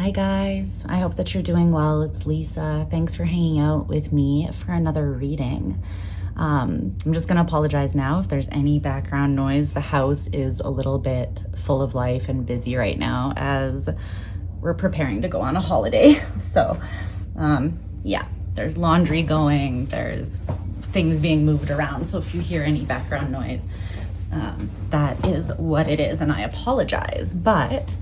Hi guys, I hope that you're doing well. It's Lisa. Thanks for hanging out with me for another reading. I'm just gonna apologize now if there's any background noise. The house is a little bit full of life and busy right now as we're preparing to go on a holiday. So yeah, there's laundry going, there's things being moved around. So if you hear any background noise, that is what it is, and I apologize. But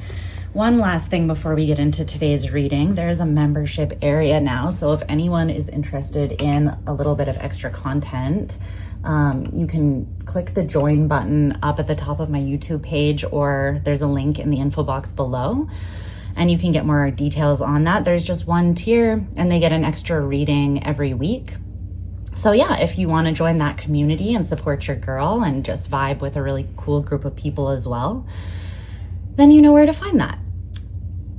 one last thing before we get into today's reading, there's a membership area now. So if anyone is interested in a little bit of extra content, you can click the join button up at the top of my YouTube page, or there's a link in the info box below, and you can get more details on that. There's just one tier and they get an extra reading every week. So yeah, if you want to join that community and support your girl and just vibe with a really cool group of people as well, then you know where to find that.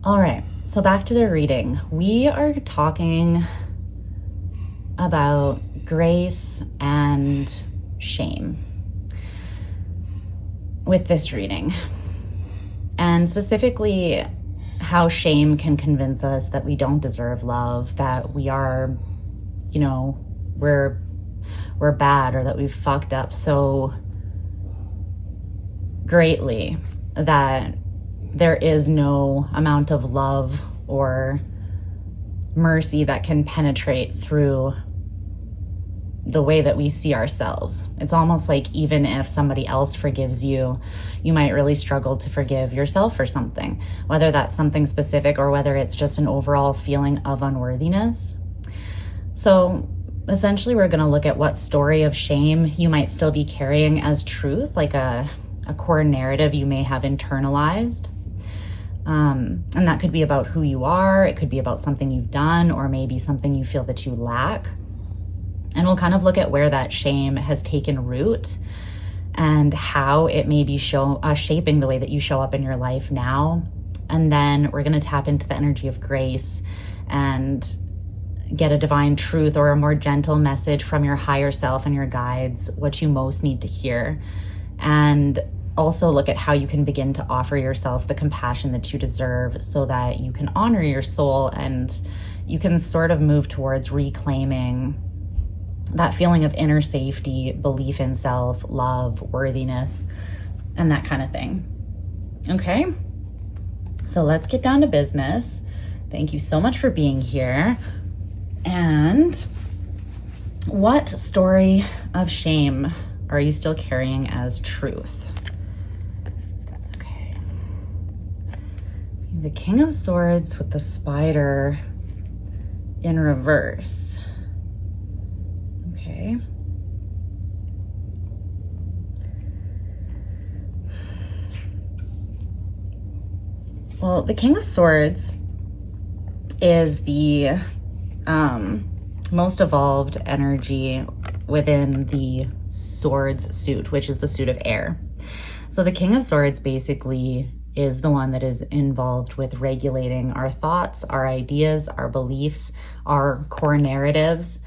All right, so back to the reading. We are talking about grace and shame with this reading, and specifically how shame can convince us that we don't deserve love, that we are, you know, we're bad, or that we've fucked up so greatly that there is no amount of love or mercy that can penetrate through the way that we see ourselves. It's almost like even if somebody else forgives you, you might really struggle to forgive yourself for something, whether that's something specific or whether it's just an overall feeling of unworthiness. So essentially, we're going to look at what story of shame you might still be carrying as truth, like a core narrative you may have internalized. And that could be about who you are, it could be about something you've done, or maybe something you feel that you lack. And we'll kind of look at where that shame has taken root and how it may be shaping the way that you show up in your life now. And then we're going to tap into the energy of grace and get a divine truth or a more gentle message from your higher self and your guides, what you most need to hear. And also look at how you can begin to offer yourself the compassion that you deserve so that you can honor your soul and you can sort of move towards reclaiming that feeling of inner safety, belief in self, love, worthiness, and that kind of thing. Okay, so let's get down to business. Thank you so much for being here. And what story of shame are you still carrying as truth? Okay. The King of Swords with the spider in reverse. Okay. Well, the King of Swords is the most evolved energy within the Swords suit, which is the suit of air. So the King of Swords basically is the one that is involved with regulating our thoughts, our ideas, our beliefs, our core narratives.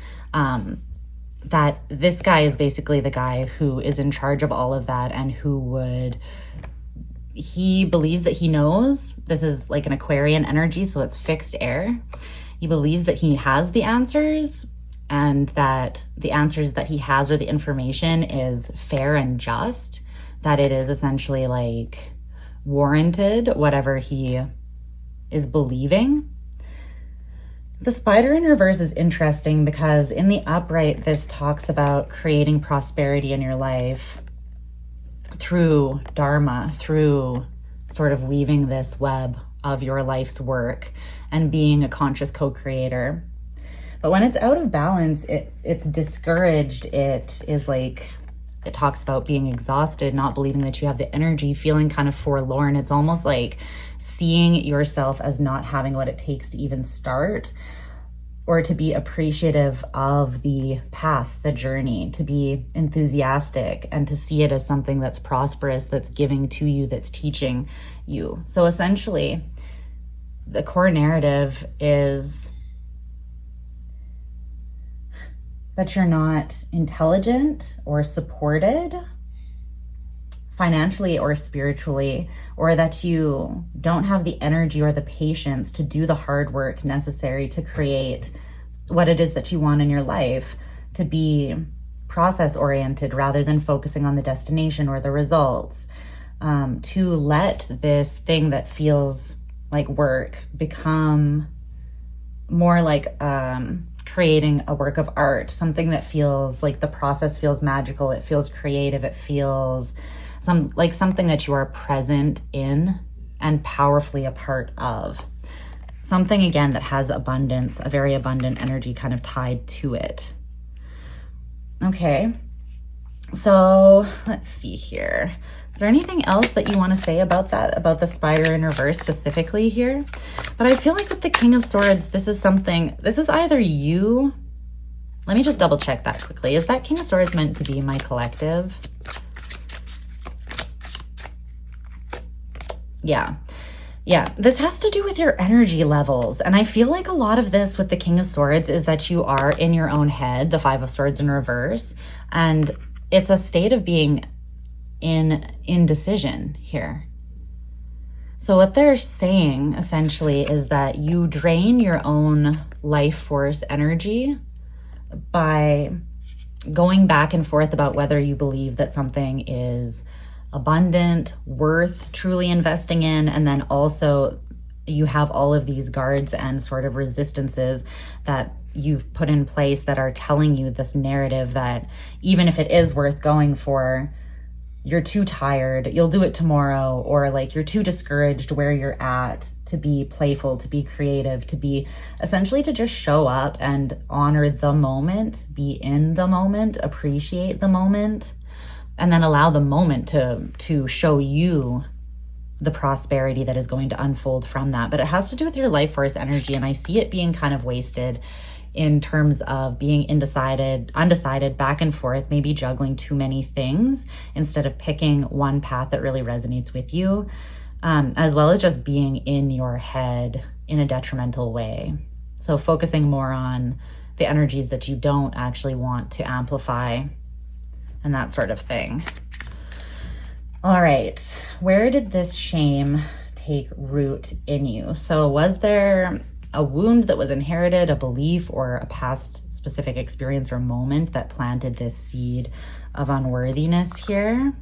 That this guy is basically the guy who is in charge of all of that, and he believes that he knows. This is like an Aquarian energy, so it's fixed air. He believes that he has the answers, and that the answers that he has, or the information, is fair and just, that it is essentially like warranted, whatever he is believing. The spider in reverse is interesting because in the upright, this talks about creating prosperity in your life through dharma, through sort of weaving this web of your life's work and being a conscious co-creator. But when it's out of balance, it's discouraged. It is like, it talks about being exhausted, not believing that you have the energy, feeling kind of forlorn. It's almost like seeing yourself as not having what it takes to even start, or to be appreciative of the path, the journey, to be enthusiastic and to see it as something that's prosperous, that's giving to you, that's teaching you. So essentially, the core narrative is that you're not intelligent or supported financially or spiritually, or that you don't have the energy or the patience to do the hard work necessary to create what it is that you want in your life, to be process oriented rather than focusing on the destination or the results, to let this thing that feels like work become more like creating a work of art, something that feels like the process feels magical, it feels creative, it feels something that you are present in and powerfully a part of. Something, again, that has abundance, a very abundant energy kind of tied to it. Okay, so let's see here. Is there anything else that you want to say about that, about the spider in reverse specifically here? But I feel like with the King of Swords, this is either you. Let me just double check that quickly. Is that King of Swords meant to be my collective? Yeah, this has to do with your energy levels. And I feel like a lot of this with the King of Swords is that you are in your own head, the Five of Swords in reverse. And it's a state of being in indecision here. So what they're saying essentially is that you drain your own life force energy by going back and forth about whether you believe that something is abundant, worth truly investing in, and then also you have all of these guards and sort of resistances that you've put in place that are telling you this narrative that even if it is worth going for, you're too tired, you'll do it tomorrow, or like you're too discouraged where you're at to be playful, to be creative, to be essentially to just show up and honor the moment, be in the moment, appreciate the moment, and then allow the moment to show you the prosperity that is going to unfold from that. But it has to do with your life force energy, and I see it being kind of wasted in terms of being undecided, back and forth, maybe juggling too many things instead of picking one path that really resonates with you, as well as just being in your head in a detrimental way. So focusing more on the energies that you don't actually want to amplify and that sort of thing. All right, where did this shame take root in you? So was there a wound that was inherited, a belief, or a past specific experience or moment that planted this seed of unworthiness here?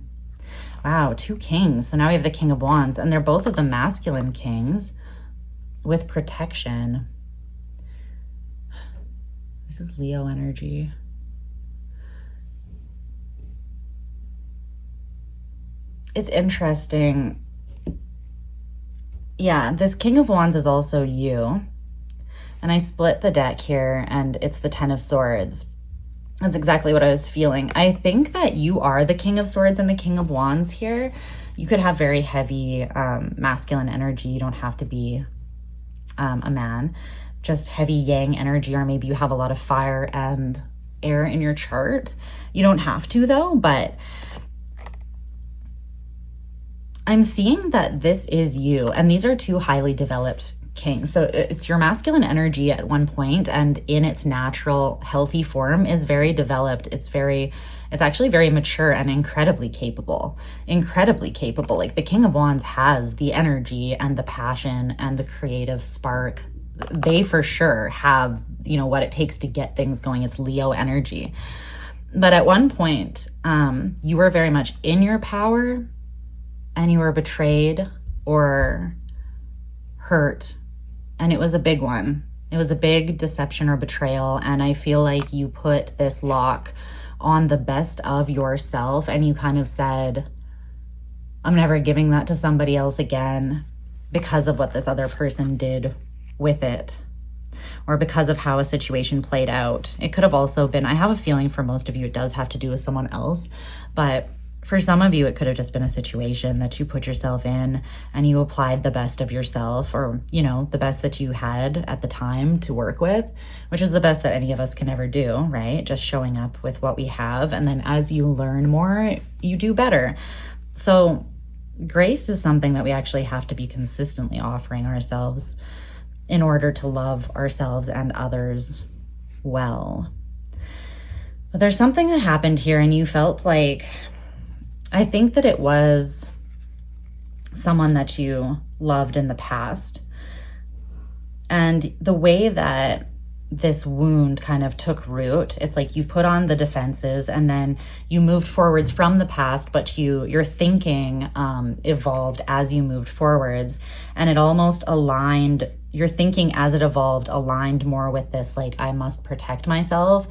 Wow, 2 kings. So now we have the King of Wands, and they're both of the masculine kings with protection. This is Leo energy. It's interesting. Yeah, this King of Wands is also you. And I split the deck here, and it's the 10 of Swords. That's exactly what I was feeling. I think that you are the King of Swords and the King of Wands here. You could have very heavy masculine energy. You don't have to be a man. Just heavy yang energy, or maybe you have a lot of fire and air in your chart. You don't have to though, but I'm seeing that this is you, and these are 2 highly developed kings. So it's your masculine energy at one point, and in its natural healthy form is very developed. It's actually very mature and incredibly capable. Like the King of Wands has the energy and the passion and the creative spark. They for sure have, what it takes to get things going. It's Leo energy. But at one point, you were very much in your power, and you were betrayed or hurt. And it was a big one. It was a big deception or betrayal. And I feel like you put this lock on the best of yourself, and you kind of said, I'm never giving that to somebody else again because of what this other person did with it, or because of how a situation played out. It could have also been, I have a feeling for most of you, it does have to do with someone else, but for some of you, it could have just been a situation that you put yourself in and you applied the best of yourself, or, the best that you had at the time to work with, which is the best that any of us can ever do, right? Just showing up with what we have. And then as you learn more, you do better. So grace is something that we actually have to be consistently offering ourselves in order to love ourselves and others well. But there's something that happened here, and you felt like, I think that it was someone that you loved in the past. And the way that this wound kind of took root, it's like you put on the defenses and then you moved forwards from the past, but your thinking evolved as you moved forwards, and it almost aligned, your thinking as it evolved aligned more with this, like, I must protect myself.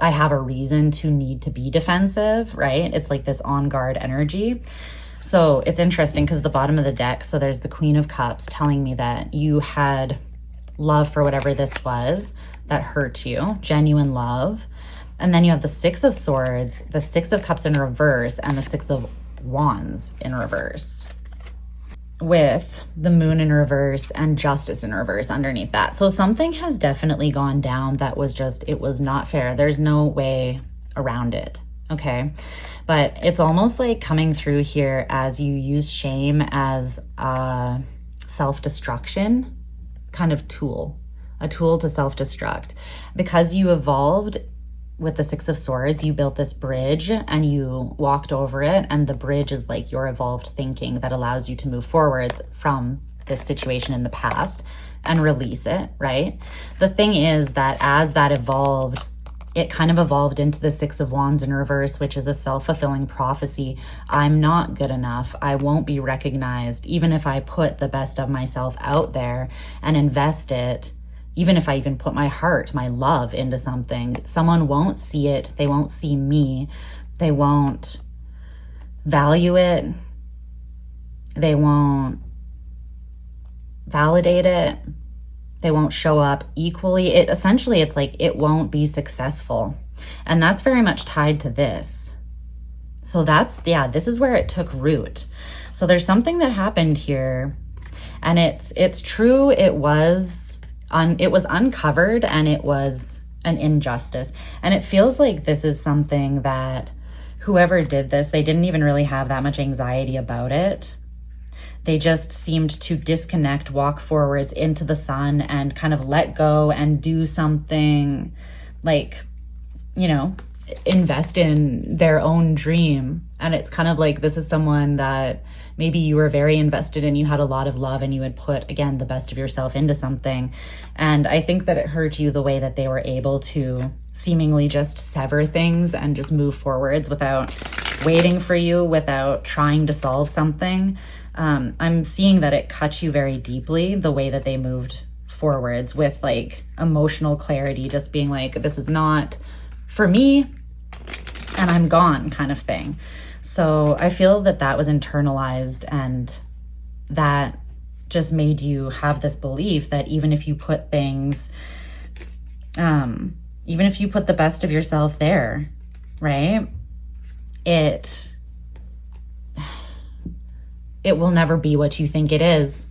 I have a reason to need to be defensive, right? It's like this on guard energy. So it's interesting because the bottom of the deck, so there's the Queen of Cups telling me that you had love for whatever this was that hurt you, genuine love. And then you have the Six of Swords, the Six of Cups in reverse, and the Six of Wands in reverse, with the Moon in reverse and Justice in reverse underneath that. So something has definitely gone down that was just, it was not fair. There's no way around it, okay? But it's almost like coming through here as you use shame as a self-destruction kind of tool, a tool to self-destruct. Because you evolved with the Six of Swords, you built this bridge and you walked over it, and the bridge is like your evolved thinking that allows you to move forwards from this situation in the past and release it, right? The thing is that as that evolved, it kind of evolved into the Six of Wands in reverse, which is a self-fulfilling prophecy. I'm not good enough. I won't be recognized. Even if I put the best of myself out there and invest it, even if I even put my heart, my love into something, someone won't see it. They won't see me. They won't value it. They won't validate it. They won't show up equally. Essentially, it's like it won't be successful. And that's very much tied to this. So that's, yeah, this is where it took root. So there's something that happened here, and it's true. It was uncovered, and it was an injustice. And it feels like this is something that whoever did this, they didn't even really have that much anxiety about it. They just seemed to disconnect, walk forwards into the sun, and kind of let go and do something like, you know, invest in their own dream. And it's kind of like, this is someone that maybe you were very invested in, you had a lot of love, and you had put, again, the best of yourself into something. And I think that it hurt you the way that they were able to seemingly just sever things and just move forwards without waiting for you, without trying to solve something. I'm seeing that it cut you very deeply, the way that they moved forwards with like emotional clarity, just being like, this is not for me and I'm gone kind of thing. So I feel that that was internalized, and that just made you have this belief that even if you put things, even if you put the best of yourself there, right, it will never be what you think it is.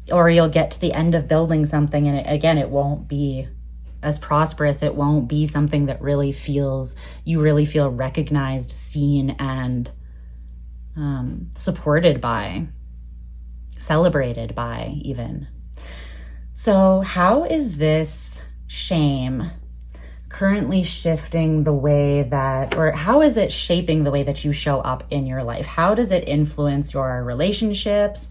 Or you'll get to the end of building something and it won't be as prosperous. It won't be something that really feels, you really feel recognized, seen, and supported by, celebrated by even. So how is this shame currently shifting the way that, or how is it shaping the way that you show up in your life? How does it influence your relationships,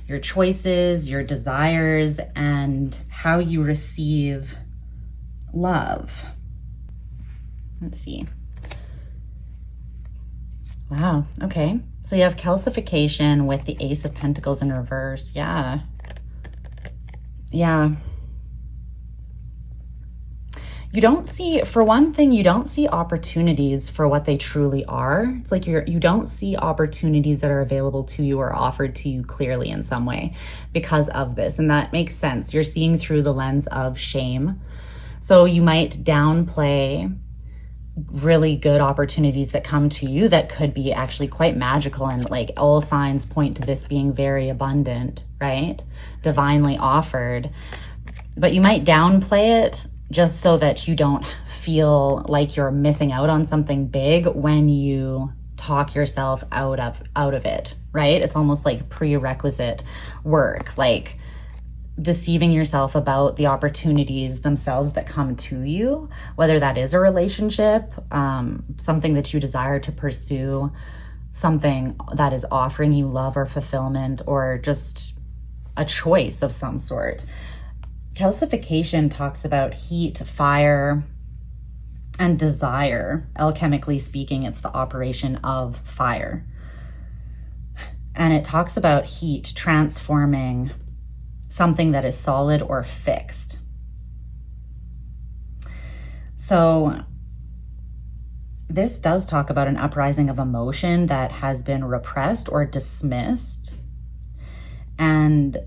your choices, your desires, and how you receive love? Let's see. Wow, okay. So you have calcification with the Ace of Pentacles in reverse. Yeah. You don't see, for one thing, you don't see opportunities for what they truly are. It's like you don't see opportunities that are available to you or offered to you clearly in some way because of this. And that makes sense. You're seeing through the lens of shame. So you might downplay really good opportunities that come to you that could be actually quite magical, and like all signs point to this being very abundant, right? Divinely offered. But you might downplay it just so that you don't feel like you're missing out on something big when you talk yourself out of it, right? It's almost like prerequisite work. Like deceiving yourself about the opportunities themselves that come to you, whether that is a relationship, something that you desire to pursue, something that is offering you love or fulfillment, or just a choice of some sort. Calcification talks about heat, fire, and desire. Alchemically speaking, it's the operation of fire. And it talks about heat transforming something that is solid or fixed. So this does talk about an uprising of emotion that has been repressed or dismissed, and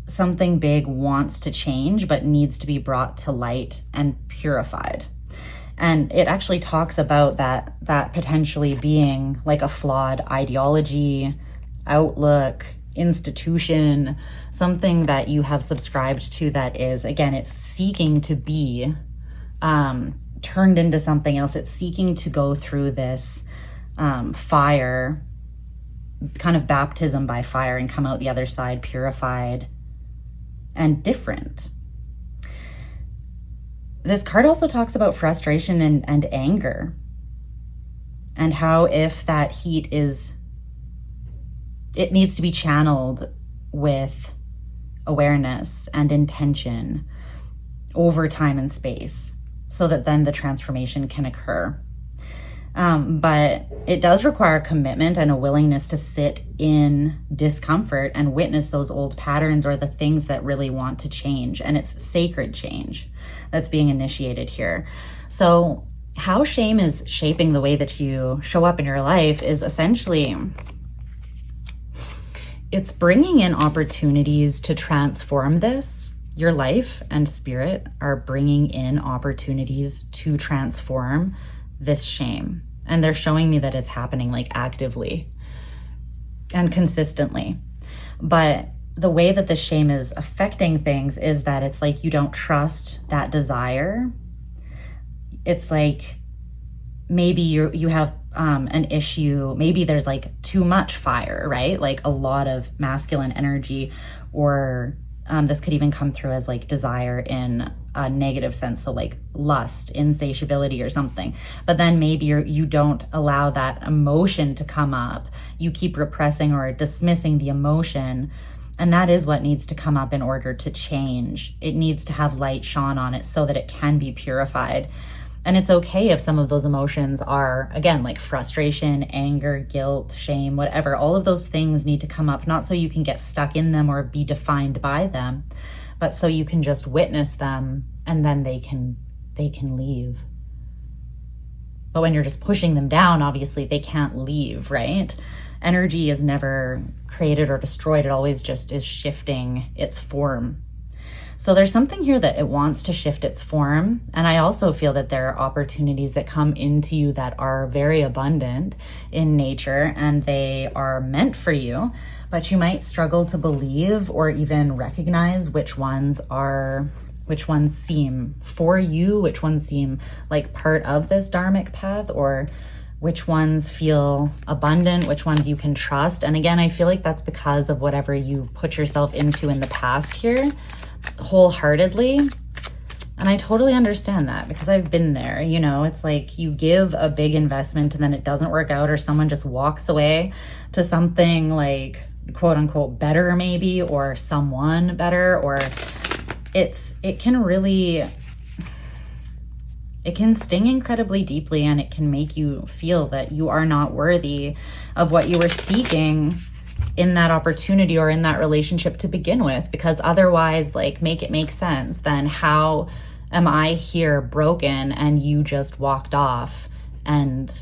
something big wants to change but needs to be brought to light and purified. And it actually talks about that potentially being like a flawed ideology, outlook, institution, something that you have subscribed to that is, again, it's seeking to be turned into something else. It's seeking to go through this fire, kind of baptism by fire, and come out the other side purified and different. This card also talks about frustration and anger, and how if that heat it needs to be channeled with awareness and intention over time and space, so that then the transformation can occur. But it does require commitment and a willingness to sit in discomfort and witness those old patterns or the things that really want to change. And it's sacred change that's being initiated here. So how shame is shaping the way that you show up in your life is essentially, it's bringing in opportunities to transform this. Your life and spirit are bringing in opportunities to transform this shame. And they're showing me that it's happening like actively and consistently. But the way that the shame is affecting things is that it's like you don't trust that desire. It's like maybe you have an issue, maybe there's like too much fire, right? Like a lot of masculine energy, or this could even come through as like desire in a negative sense. So like lust, insatiability or something. But then maybe you don't allow that emotion to come up. You keep repressing or dismissing the emotion. And that is what needs to come up in order to change. It needs to have light shone on it so that it can be purified. And it's okay if some of those emotions are, again, like frustration, anger, guilt, shame, whatever. All of those things need to come up, not so you can get stuck in them or be defined by them, but so you can just witness them, and then they can leave. But when you're just pushing them down, obviously they can't leave, right? Energy is never created or destroyed. It always just is shifting its form. So there's something here that it wants to shift its form. And I also feel that there are opportunities that come into you that are very abundant in nature, and they are meant for you, but you might struggle to believe or even recognize which ones seem for you, which ones seem like part of this dharmic path, or which ones feel abundant, which ones you can trust. And again, I feel like that's because of whatever you put yourself into in the past here, wholeheartedly. And I totally understand that, because I've been there. You know, it's like you give a big investment and then it doesn't work out, or someone just walks away to something like quote unquote better maybe, or someone better, or it can sting incredibly deeply, and it can make you feel that you are not worthy of what you were seeking in that opportunity or in that relationship to begin with, because otherwise, like, make it make sense. Then how am I here broken and you just walked off and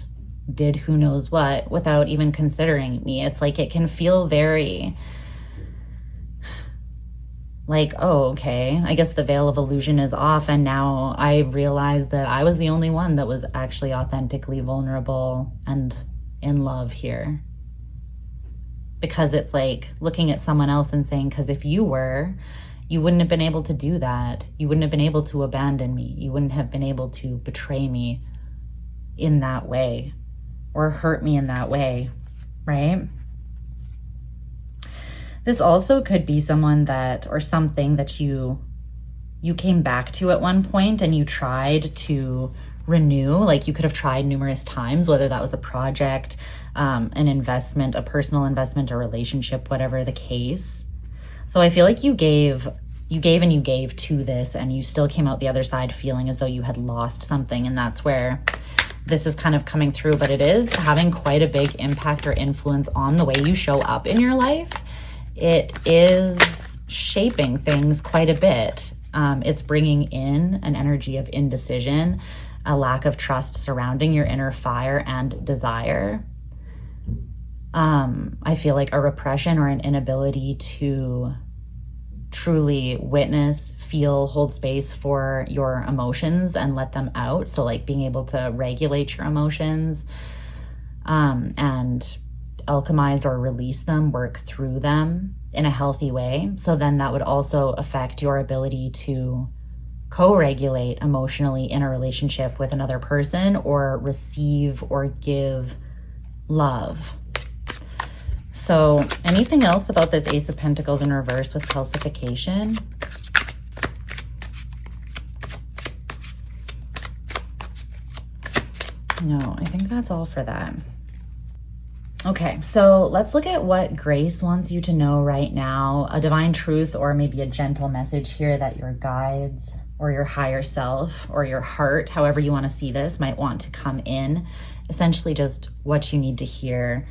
did who knows what without even considering me? It's like, it can feel very like, oh, okay, I guess the veil of illusion is off, and now I realize that I was the only one that was actually authentically vulnerable and in love here. Because it's like looking at someone else and saying, because if you were, you wouldn't have been able to do that. You wouldn't have been able to abandon me. You wouldn't have been able to betray me in that way or hurt me in that way, right? This also could be someone that, or something that you came back to at one point and you tried to renew. Like you could have tried numerous times, whether that was a project, an investment, a personal investment, a relationship, whatever the case. So I feel like you gave and you gave to this, and you still came out the other side feeling as though you had lost something. And that's where this is kind of coming through, but it is having quite a big impact or influence on the way you show up in your life. It is shaping things quite a bit. It's bringing in an energy of indecision, a lack of trust surrounding your inner fire and desire. I feel like a repression or an inability to truly witness, feel, hold space for your emotions and let them out. So like being able to regulate your emotions and alchemize or release them, work through them in a healthy way. So then that would also affect your ability to co-regulate emotionally in a relationship with another person, or receive or give love. So anything else about this Ace of Pentacles in reverse with calcification? No, I think that's all for that. Okay, so let's look at what Grace wants you to know right now. A divine truth, or maybe a gentle message here that your guides or your higher self or your heart, however you want to see this, might want to come in. Essentially just what you need to hear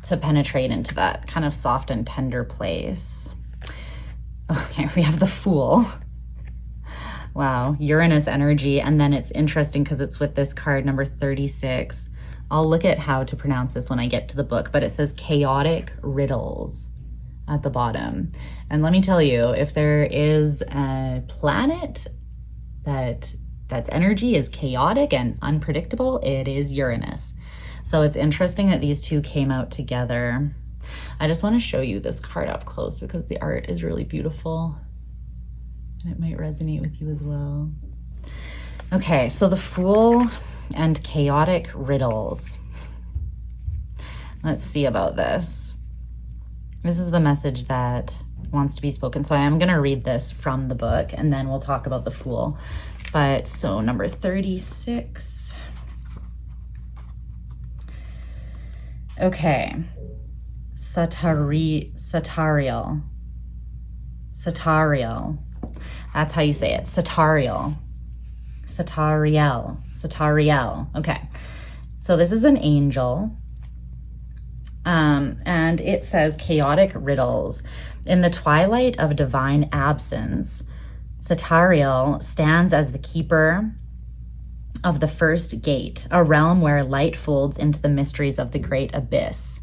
to penetrate into that kind of soft and tender place. Okay, we have the Fool. Wow, Uranus energy. And then it's interesting because it's with this card number 36. I'll look at how to pronounce this when I get to the book, but it says chaotic riddles at the bottom. And let me tell you, if there is a planet that's energy is chaotic and unpredictable, it is Uranus. So it's interesting that these two came out together. I just want to show you this card up close because the art is really beautiful and it might resonate with you as well. Okay, so the Fool and chaotic riddles. Let's see about this. This is the message that wants to be spoken. So I am going to read this from the book and then we'll talk about the Fool. But so number 36. Okay. Satarial. That's how you say it. Satarial. Okay. So this is an angel. And it says chaotic riddles. In the twilight of divine absence, Satarial stands as the keeper of the first gate, a realm where light folds into the mysteries of the great abyss.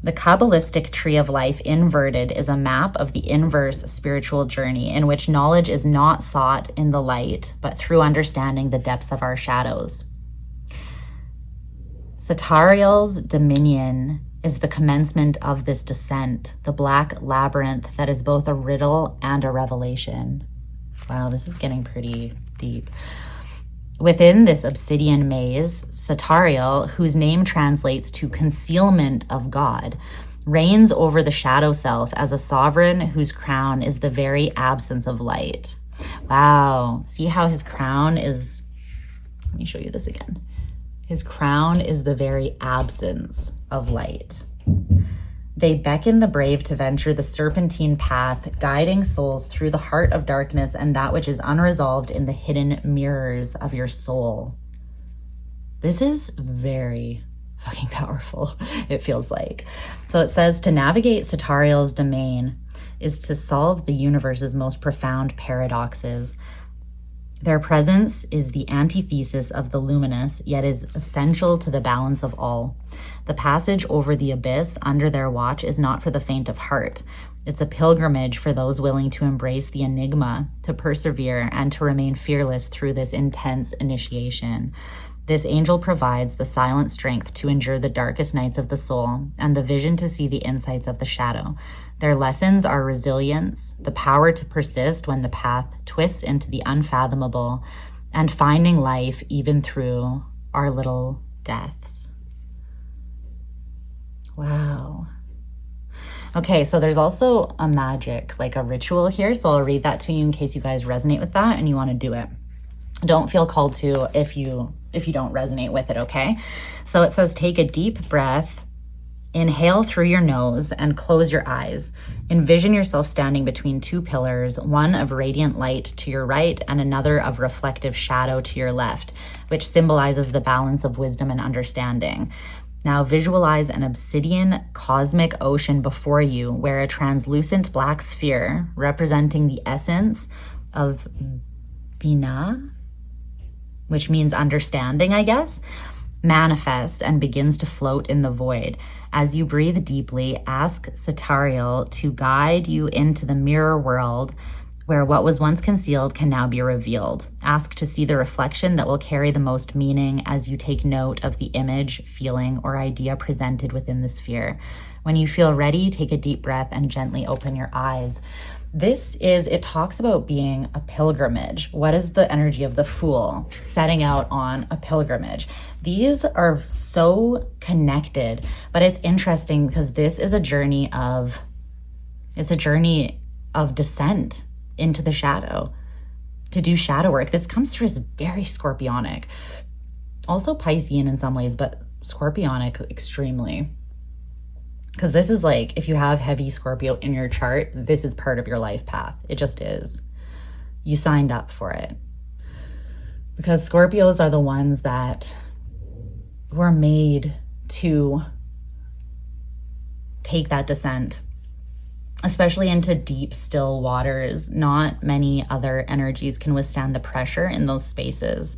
The Kabbalistic tree of life inverted is a map of the inverse spiritual journey in which knowledge is not sought in the light, but through understanding the depths of our shadows. Satarial's dominion is the commencement of this descent, the black labyrinth that is both a riddle and a revelation. Wow, this is getting pretty deep. Within this obsidian maze, Satarial, whose name translates to concealment of God, reigns over the shadow self as a sovereign whose crown is the very absence of light. Wow, see how his crown is, let me show you this again. His crown is the very absence of light. They beckon the brave to venture the serpentine path, guiding souls through the heart of darkness and that which is unresolved in the hidden mirrors of your soul. This is very fucking powerful, it feels like. So it says to navigate Satarial's domain is to solve the universe's most profound paradoxes. Their presence is the antithesis of the luminous, yet is essential to the balance of all. The passage over the abyss under their watch is not for the faint of heart. It's a pilgrimage for those willing to embrace the enigma, to persevere, and to remain fearless through this intense initiation. This angel provides the silent strength to endure the darkest nights of the soul and the vision to see the insights of the shadow. Their lessons are resilience, the power to persist when the path twists into the unfathomable, and finding life even through our little deaths. Wow. Okay, so there's also a magic, like a ritual here. So I'll read that to you in case you guys resonate with that and you want to do it. Don't feel called to if you don't resonate with it, okay? So it says, take a deep breath, inhale through your nose and close your eyes. Envision yourself standing between two pillars, one of radiant light to your right and another of reflective shadow to your left, which symbolizes the balance of wisdom and understanding. Now visualize an obsidian cosmic ocean before you where a translucent black sphere representing the essence of Binah, which means understanding, I guess, manifests and begins to float in the void. As you breathe deeply, ask Satariel to guide you into the mirror world where what was once concealed can now be revealed. Ask to see the reflection that will carry the most meaning as you take note of the image, feeling, or idea presented within the sphere. When you feel ready, take a deep breath and gently open your eyes. It talks about being a pilgrimage. What is the energy of the Fool? Setting out on a pilgrimage. These are so connected, but it's interesting because this is a journey of descent into the shadow, to do shadow work. This comes through as very scorpionic, also Piscean in some ways, but scorpionic extremely. Because this is like, if you have heavy Scorpio in your chart, this is part of your life path. It just is. You signed up for it. Because Scorpios are the ones that were made to take that descent, especially into deep, still waters. Not many other energies can withstand the pressure in those spaces.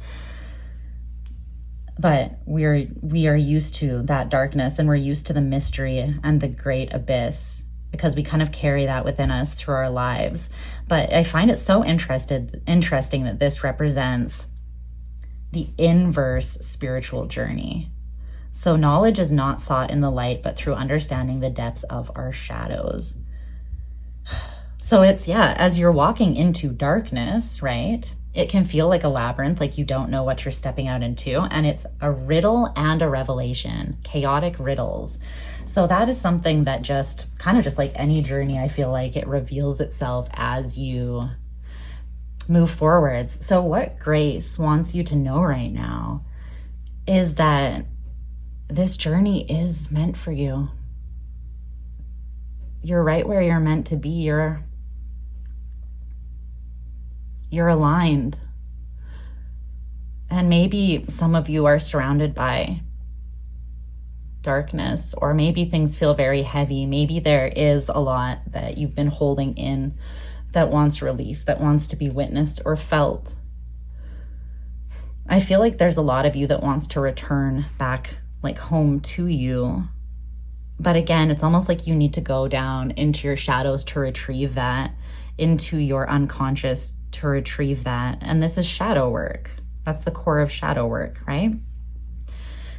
But we are used to that darkness, and we're used to the mystery and the great abyss because we kind of carry that within us through our lives. But I find it so interesting that this represents the inverse spiritual journey. So knowledge is not sought in the light, but through understanding the depths of our shadows. So it's, as you're walking into darkness, right? It can feel like a labyrinth, like you don't know what you're stepping out into. And it's a riddle and a revelation, chaotic riddles. So that is something that just kind of just like any journey, I feel like it reveals itself as you move forwards. So what Grace wants you to know right now is that this journey is meant for you. You're right where you're meant to be. You're aligned. And maybe some of you are surrounded by darkness, or maybe things feel very heavy. Maybe there is a lot that you've been holding in that wants release, that wants to be witnessed or felt. I feel like there's a lot of you that wants to return back like home to you. But again, it's almost like you need to go down into your shadows to retrieve that, into your unconscious to retrieve that. And this is shadow work. That's the core of shadow work, right?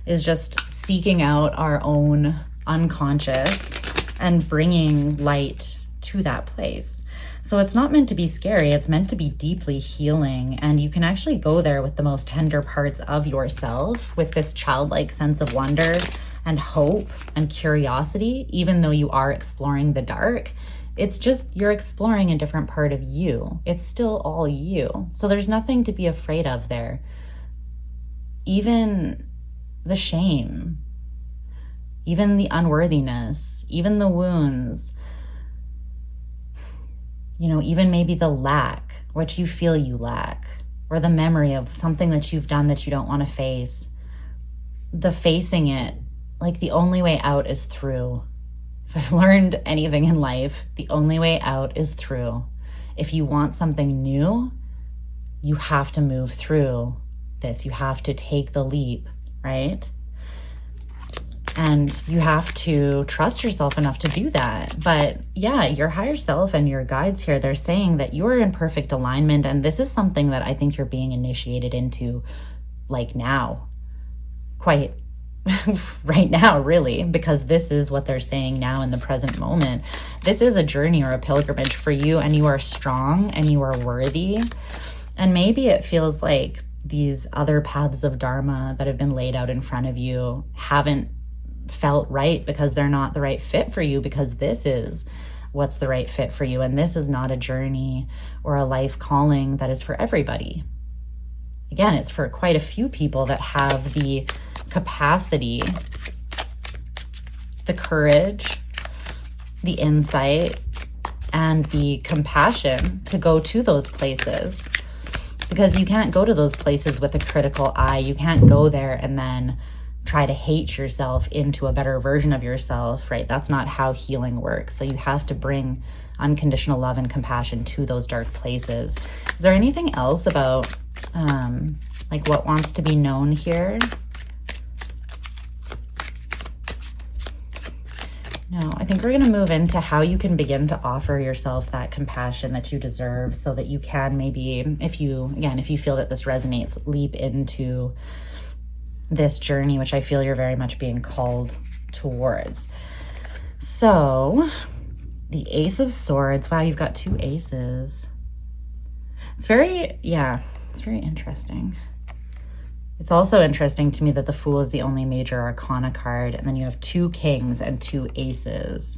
Is just seeking out our own unconscious and bringing light to that place. So it's not meant to be scary. It's meant to be deeply healing. And you can actually go there with the most tender parts of yourself, with this childlike sense of wonder and hope and curiosity, even though you are exploring the dark. It's just you're exploring a different part of you. It's still all you. So there's nothing to be afraid of there. Even the shame, even the unworthiness, even the wounds, even maybe the lack, what you feel you lack, or the memory of something that you've done that you don't want to face. The facing it, like the only way out is through. If I've learned anything in life, the only way out is through. If you want something new, you have to move through this. You have to take the leap, right? And you have to trust yourself enough to do that. But yeah, your higher self and your guides here, they're saying that you're in perfect alignment. And this is something that I think you're being initiated into like now, quite right now, really, because this is what they're saying now in the present moment. This is a journey or a pilgrimage for you, and you are strong and you are worthy. And maybe it feels like these other paths of Dharma that have been laid out in front of you haven't felt right because they're not the right fit for you, because this is what's the right fit for you. And this is not a journey or a life calling that is for everybody. Again, it's for quite a few people that have the capacity, the courage, the insight, and the compassion to go to those places. Because you can't go to those places with a critical eye. You can't go there and then try to hate yourself into a better version of yourself, right? That's not how healing works. So you have to bring unconditional love and compassion to those dark places. Is there anything else about like what wants to be known here? No, I think we're going to move into how you can begin to offer yourself that compassion that you deserve, so that you can maybe, if you feel that this resonates, leap into this journey, which I feel you're very much being called towards. So the Ace of Swords. Wow, you've got 2 aces. It's very interesting. It's also interesting to me that the Fool is the only major arcana card, and then you have 2 kings and 2 aces.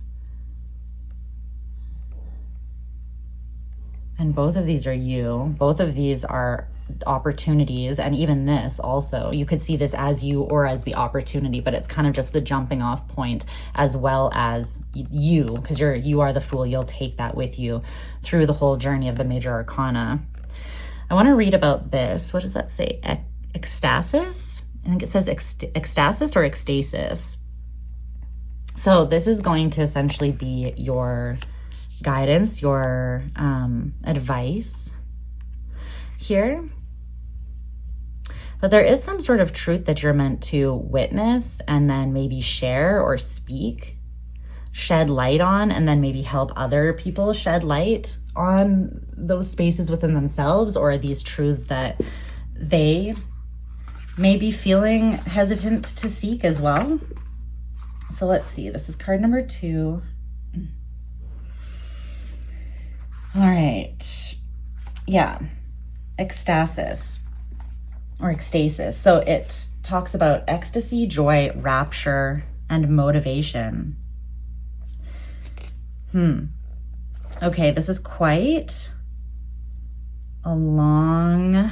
And both of these are you. Both of these are opportunities, and even this also. You could see this as you or as the opportunity, but it's kind of just the jumping off point as well as you, because you are the Fool. You'll take that with you through the whole journey of the major arcana. I want to read about this. What does that say? Ecstasis? I think it says ecstasis or ecstasis. So this is going to essentially be your guidance, your advice here. But there is some sort of truth that you're meant to witness and then maybe share or speak, shed light on, and then maybe help other people shed light on those spaces within themselves, or these truths that they may be feeling hesitant to seek as well. So let's see, this is card number 2. All right, yeah, ecstasis or ecstasis. So it talks about ecstasy, joy, rapture, and motivation. Okay, this is quite a long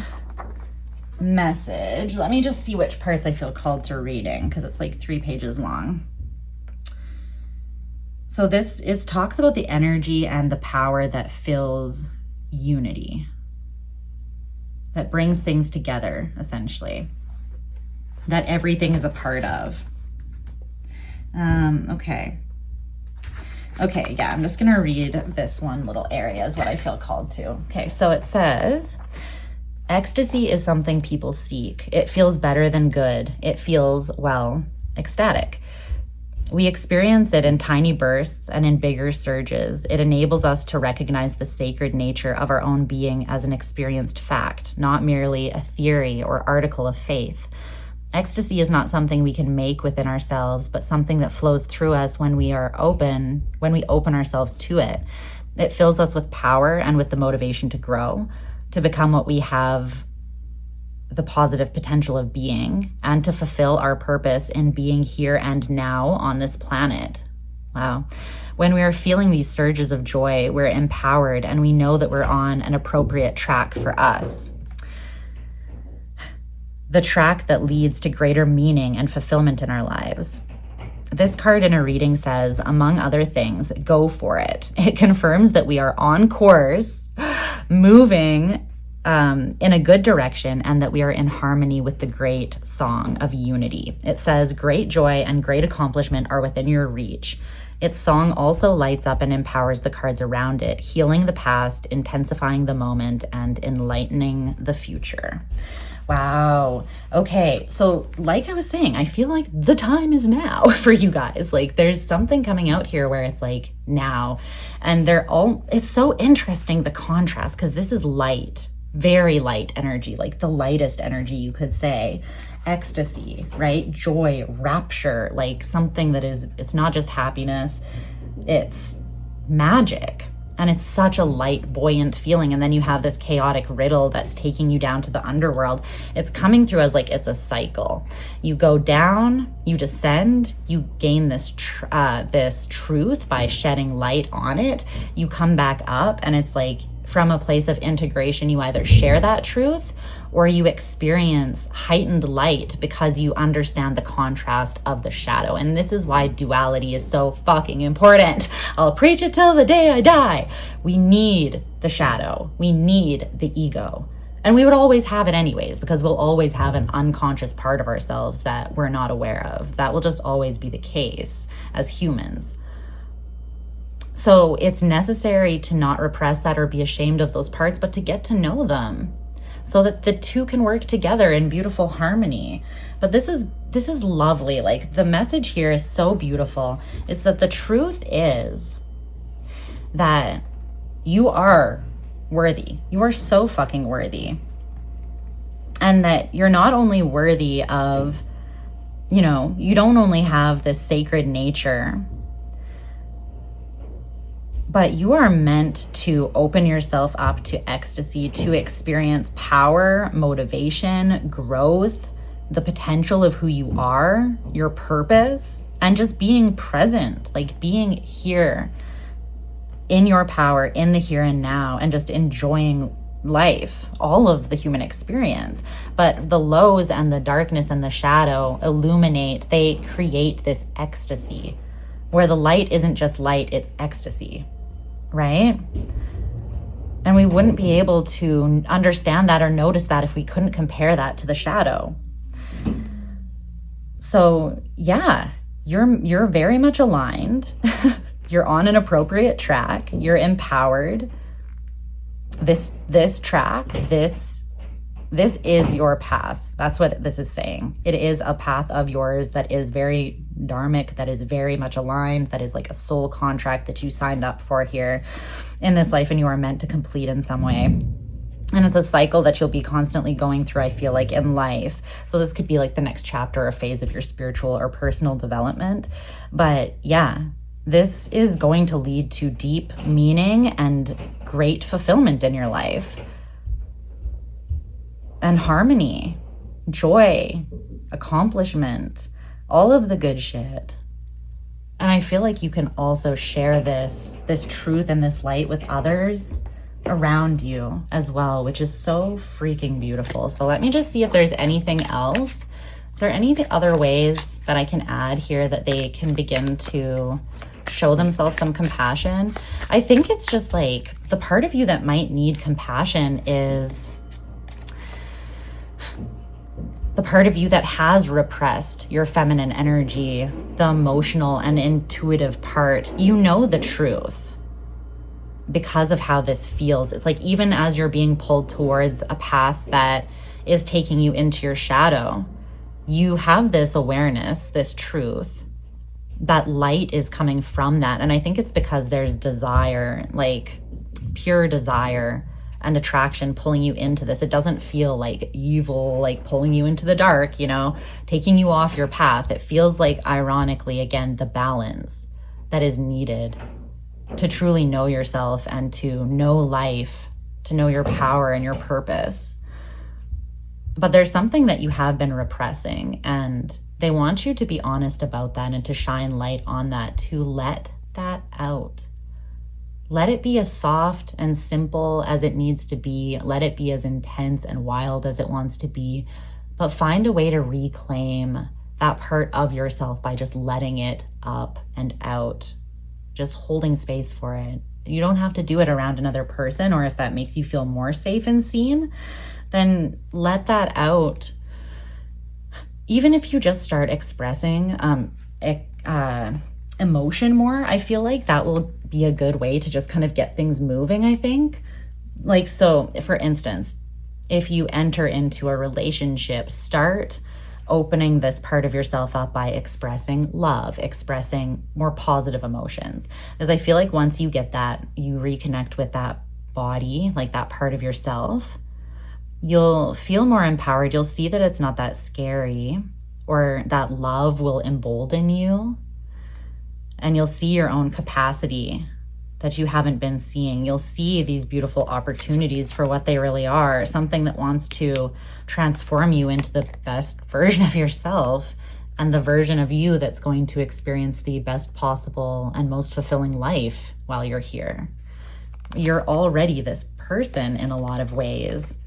message. Let me just see which parts I feel called to reading, because it's like 3 pages long. So this talks about the energy and the power that fills unity, that brings things together, essentially, that everything is a part of. Okay, yeah, I'm just gonna read this one little area is what I feel called to. Okay, so it says, ecstasy is something people seek. It feels better than good. It feels, well, ecstatic. We experience it in tiny bursts and in bigger surges. It enables us to recognize the sacred nature of our own being as an experienced fact, not merely a theory or article of faith. Ecstasy is not something we can make within ourselves, but something that flows through us when we open ourselves to it. It fills us with power and with the motivation to grow, to become what we have the positive potential of being, and to fulfill our purpose in being here and now on this planet. Wow. When we are feeling these surges of joy, we're empowered and we know that we're on an appropriate track for us. The track that leads to greater meaning and fulfillment in our lives. This card in a reading says, among other things, go for it. It confirms that we are on course, moving in a good direction, and that we are in harmony with the great song of unity. It says, great joy and great accomplishment are within your reach. Its song also lights up and empowers the cards around it, healing the past, intensifying the moment, and enlightening the future. Wow. Okay. So like I was saying, I feel like the time is now for you guys. Like there's something coming out here where it's like now, and it's so interesting, the contrast, because this is light, very light energy, like the lightest energy you could say. Ecstasy, right? Joy, rapture, like something that it's not just happiness, it's magic. And it's such a light, buoyant feeling. And then you have this chaotic riddle that's taking you down to the underworld. It's coming through as like it's a cycle. You go down, you descend, you gain this truth by shedding light on it. You come back up, and it's like from a place of integration, you either share that truth or you experience heightened light because you understand the contrast of the shadow. And this is why duality is so fucking important. I'll preach it till the day I die. We need the shadow. We need the ego. And we would always have it anyways, because we'll always have an unconscious part of ourselves that we're not aware of. That will just always be the case as humans. So it's necessary to not repress that or be ashamed of those parts, but to get to know them so that the two can work together in beautiful harmony. But this is lovely. Like, the message here is so beautiful. It's that the truth is that you are worthy. You are so fucking worthy. And that you're not only worthy of, you don't only have this sacred nature, but you are meant to open yourself up to ecstasy, to experience power, motivation, growth, the potential of who you are, your purpose, and just being present, like being here in your power, in the here and now, and just enjoying life, all of the human experience. But the lows and the darkness and the shadow illuminate, they create this ecstasy where the light isn't just light, it's ecstasy. Right? And we wouldn't be able to understand that or notice that if we couldn't compare that to the shadow. So yeah, you're very much aligned. You're on an appropriate track. You're empowered. This track, this is your path. That's what this is saying. It is a path of yours that is very dharmic, that is very much aligned, that is like a soul contract that you signed up for here in this life, and you are meant to complete in some way. And it's a cycle that you'll be constantly going through, I feel like, in life. So this could be like the next chapter or phase of your spiritual or personal development. But yeah, this is going to lead to deep meaning and great fulfillment in your life. And harmony, joy, accomplishment, all of the good shit. And I feel like you can also share this truth and this light with others around you as well, which is so freaking beautiful. So let me just see if there's anything else. Is there any other ways that I can add here that they can begin to show themselves some compassion? I think it's just like the part of you that might need compassion is the part of you that has repressed your feminine energy, the emotional and intuitive part. You know the truth because of how this feels. It's like even as you're being pulled towards a path that is taking you into your shadow, you have this awareness, this truth, that light is coming from that. And I think it's because there's desire, like pure desire and attraction pulling you into this. It doesn't feel like evil, like pulling you into the dark, taking you off your path. It feels like, ironically, again, the balance that is needed to truly know yourself and to know life, to know your power and your purpose. But there's something that you have been repressing, and they want you to be honest about that and to shine light on that, to let that out. Let it be as soft and simple as it needs to be. Let it be as intense and wild as it wants to be. But find a way to reclaim that part of yourself by just letting it up and out. Just holding space for it. You don't have to do it around another person, or if that makes you feel more safe and seen, then let that out. Even if you just start expressing emotion more, I feel like that will be a good way to just kind of get things moving, I think. Like, so for instance, if you enter into a relationship, start opening this part of yourself up by expressing love, expressing more positive emotions. Because I feel like once you get that, you reconnect with that body, like that part of yourself, you'll feel more empowered. You'll see that it's not that scary, or that love will embolden you. And you'll see your own capacity that you haven't been seeing. You'll see these beautiful opportunities for what they really are, something that wants to transform you into the best version of yourself and the version of you that's going to experience the best possible and most fulfilling life while you're here. You're already this person in a lot of ways.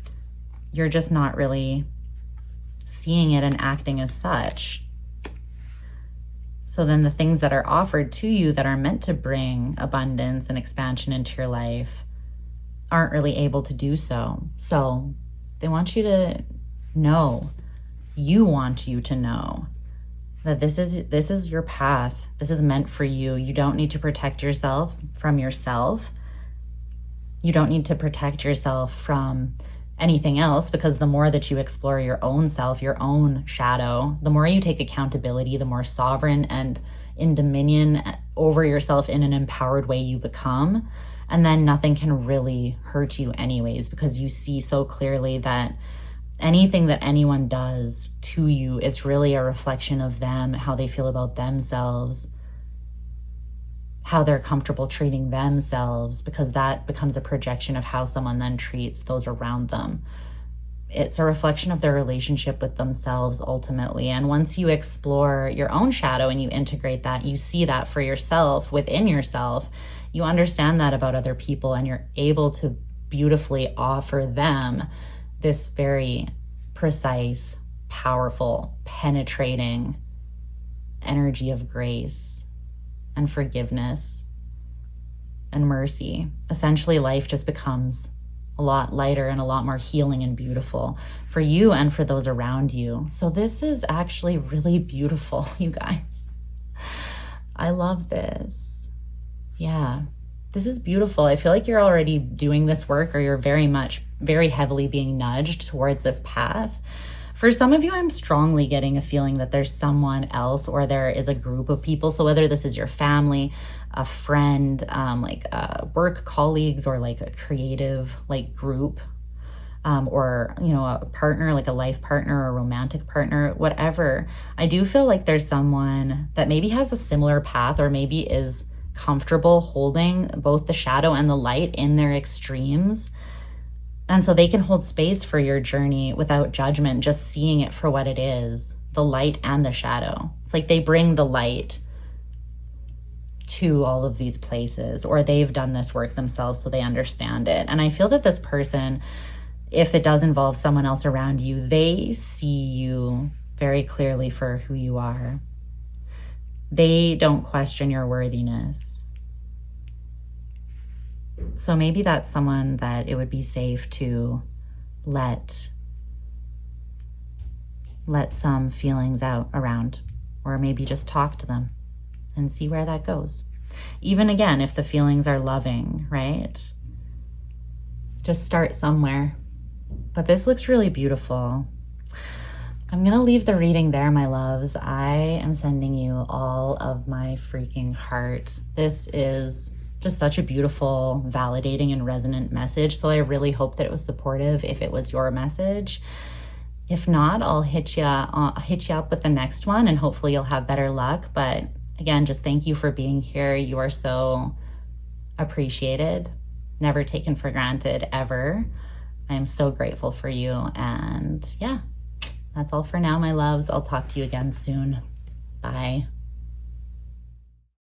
You're just not really seeing it and acting as such. So then the things that are offered to you that are meant to bring abundance and expansion into your life aren't really able to do so. So they want you to know, you want you to know that this is your path. This is meant for you. You don't need to protect yourself from yourself. You don't need to protect yourself from anything else, because the more that you explore your own self, your own shadow, the more you take accountability, the more sovereign and in dominion over yourself in an empowered way you become. And then nothing can really hurt you anyways, because you see so clearly that anything that anyone does to you is really a reflection of them, how they feel about themselves, how they're comfortable treating themselves, because that becomes a projection of how someone then treats those around them. It's a reflection of their relationship with themselves ultimately. And once you explore your own shadow and you integrate that, you see that for yourself, within yourself, you understand that about other people, and you're able to beautifully offer them this very precise, powerful, penetrating energy of grace and forgiveness and mercy. Essentially, life just becomes a lot lighter and a lot more healing and beautiful for you and for those around you. So this is actually really beautiful, you guys. I love this. Yeah, this is beautiful. I feel like you're already doing this work, or you're very heavily being nudged towards this path. For some of you, I'm strongly getting a feeling that there's someone else, or there is a group of people. So whether this is your family, a friend, work colleagues, or like a creative group, or a partner, like a life partner or a romantic partner, whatever. I do feel like there's someone that maybe has a similar path, or maybe is comfortable holding both the shadow and the light in their extremes. And so they can hold space for your journey without judgment, just seeing it for what it is, the light and the shadow. It's like they bring the light to all of these places, or they've done this work themselves so they understand it. And I feel that this person, if it does involve someone else around you, they see you very clearly for who you are. They don't question your worthiness. So maybe that's someone that it would be safe to let some feelings out around, or maybe just talk to them and see where that goes. Even again, if the feelings are loving, right? Just start somewhere. But this looks really beautiful. I'm gonna leave the reading there, my loves. I am sending you all of my freaking heart. This is just such a beautiful, validating, and resonant message. So I really hope that it was supportive if it was your message. If not, I'll hit you up with the next one, and hopefully you'll have better luck. But again, just thank you for being here. You are so appreciated, never taken for granted, ever. I am so grateful for you. And yeah, that's all for now, my loves. I'll talk to you again soon. Bye.